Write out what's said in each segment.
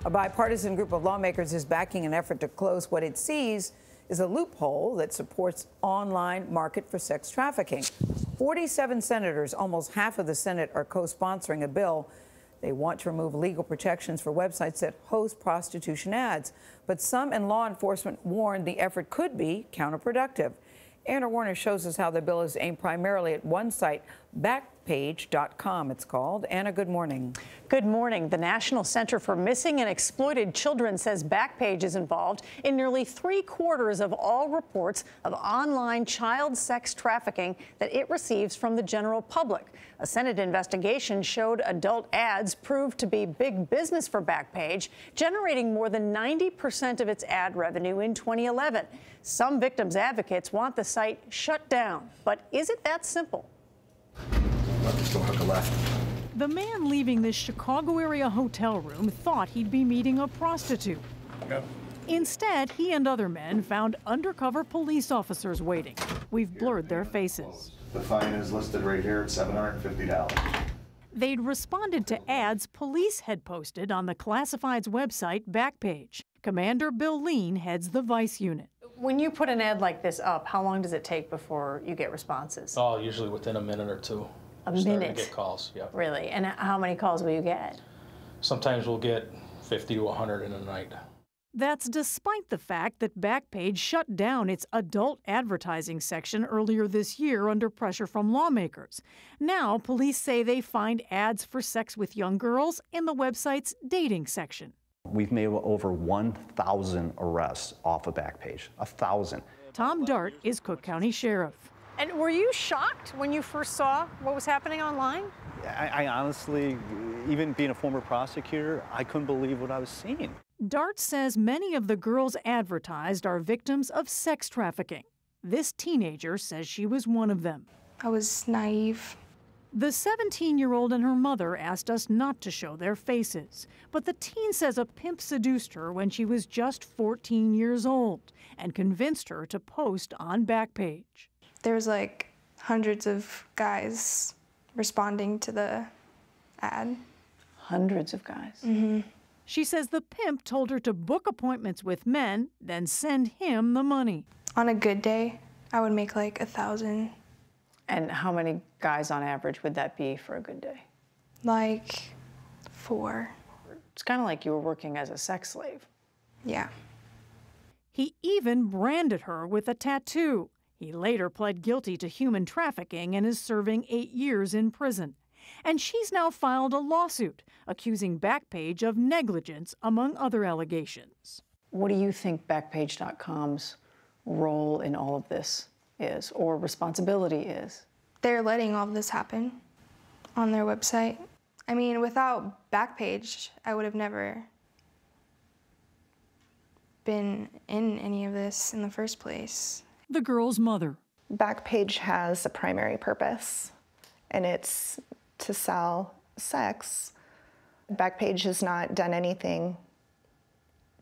A bipartisan group of lawmakers is backing an effort to close what it sees is a loophole that supports online market for sex trafficking. 47 senators, almost half of the Senate, are co-sponsoring a bill. They want to remove legal protections for websites that host prostitution ads. But some in law enforcement warn the effort could be counterproductive. Anna Warner shows us how the bill is aimed primarily at one site, Backpage.com it's called. Anna, good morning. Good morning. The National Center for Missing and Exploited Children says Backpage is involved in nearly 3/4 of all reports of online child sex trafficking that it receives from the general public. A Senate investigation showed adult ads proved to be big business for Backpage, generating more than 90% of its ad revenue in 2011. Some victims' advocates want the site shut down. But is it that simple? Still hook a left. The man leaving this Chicago area hotel room thought he'd be meeting a prostitute. Yep. Instead, he and other men found undercover police officers waiting. We've blurred their faces. The fine is listed right here at $750. They'd responded to ads police had posted on the classifieds website Backpage. Commander Bill Lean heads the Vice unit. When you put an ad like this up, how long does it take before you get responses? Oh, usually within a minute or two. A Starting minute? to get calls, yep. Really? And how many calls will you get? Sometimes we'll get 50 to 100 in a night. That's despite the fact that Backpage shut down its adult advertising section earlier this year under pressure from lawmakers. Now, police say they find ads for sex with young girls in the website's dating section. We've made over 1,000 arrests off of Backpage, 1,000. Tom Dart is Cook County Sheriff. And were you shocked when you first saw what was happening online? I honestly, even being a former prosecutor, I couldn't believe what I was seeing. Dart says many of the girls advertised are victims of sex trafficking. This teenager says she was one of them. I was naive. The 17-year-old and her mother asked us not to show their faces, but the teen says a pimp seduced her when she was just 14 years old and convinced her to post on Backpage. There's like hundreds of guys responding to the ad. Hundreds of guys? Mm-hmm. She says the pimp told her to book appointments with men, then send him the money. On a good day, I would make like 1,000. And how many guys on average would that be for a good day? Like 4. It's kind of like you were working as a sex slave. Yeah. He even branded her with a tattoo. He later pled guilty to human trafficking and is serving 8 years in prison. And she's now filed a lawsuit accusing Backpage of negligence, among other allegations. What do you think Backpage.com's role in all of this is, or responsibility is? They're letting all of this happen on their website. I mean, without Backpage, I would have never been in any of this in the first place. The girl's mother. Backpage has a primary purpose, and it's to sell sex. Backpage has not done anything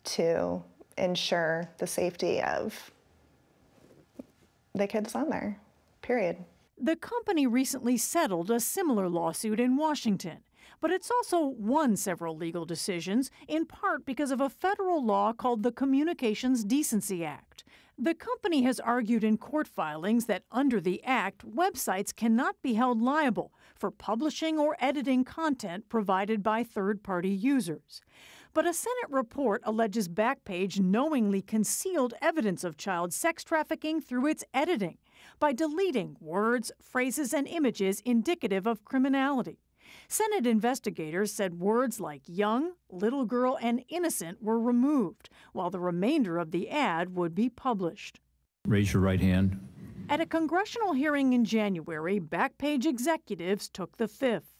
to ensure the safety of the kids on there, period. The company recently settled a similar lawsuit in Washington, but it's also won several legal decisions, in part because of a federal law called the Communications Decency Act. The company has argued in court filings that under the act, websites cannot be held liable for publishing or editing content provided by third-party users. But a Senate report alleges Backpage knowingly concealed evidence of child sex trafficking through its editing by deleting words, phrases, and images indicative of criminality. Senate investigators said words like young, little girl, and innocent were removed, while the remainder of the ad would be published. Raise your right hand. At a congressional hearing in January, Backpage executives took the fifth.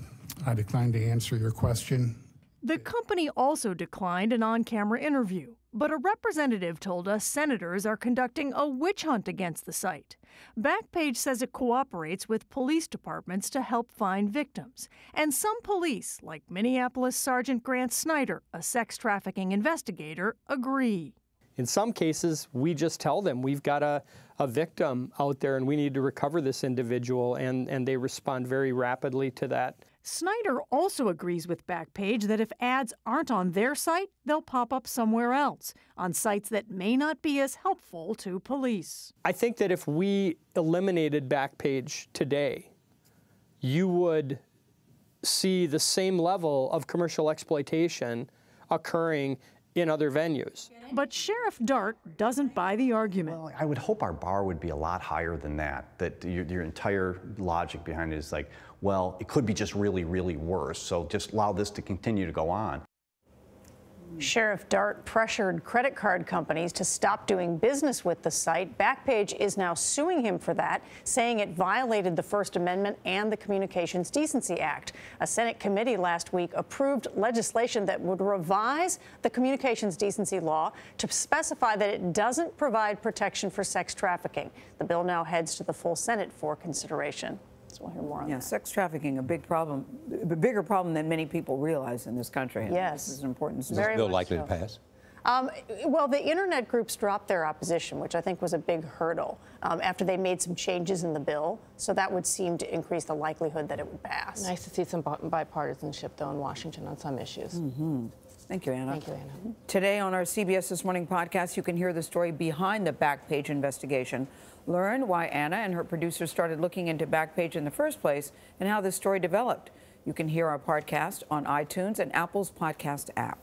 I decline to answer your question. The company also declined an on-camera interview, but a representative told us senators are conducting a witch hunt against the site. Backpage says it cooperates with police departments to help find victims. And some police, like Minneapolis Sergeant Grant Snyder, a sex trafficking investigator, agree. In some cases, we just tell them we've got a victim out there and we need to recover this individual, and they respond very rapidly to that. Snyder also agrees with Backpage that if ads aren't on their site, they'll pop up somewhere else, on sites that may not be as helpful to police. I think that if we eliminated Backpage today, you would see the same level of commercial exploitation occurring in other venues. But Sheriff Dart doesn't buy the argument. Well, I would hope our bar would be a lot higher than that, that your entire logic behind it is like, well, it could be just really, really worse, so just allow this to continue to go on. Sheriff Dart pressured credit card companies to stop doing business with the site. Backpage is now suing him for that, saying it violated the First Amendment and the Communications Decency Act. A Senate committee last week approved legislation that would revise the Communications Decency Law to specify that it doesn't provide protection for sex trafficking. The bill now heads to the full Senate for consideration. So we'll hear more on that. Sex trafficking, a big problem, a bigger problem than many people realize in this country. Yes. This is an important Is this bill likely to pass? Well, the internet groups dropped their opposition, which I think was a big hurdle, after they made some changes in the bill. So that would seem to increase the likelihood that it would pass. Nice to see some bipartisanship, though, in Washington on some issues. Thank you, Anna. Thank you, Anna. Today on our CBS This Morning podcast, you can hear the story behind the Backpage investigation. Learn why Anna and her producers started looking into Backpage in the first place and how this story developed. You can hear our podcast on iTunes and Apple's podcast app.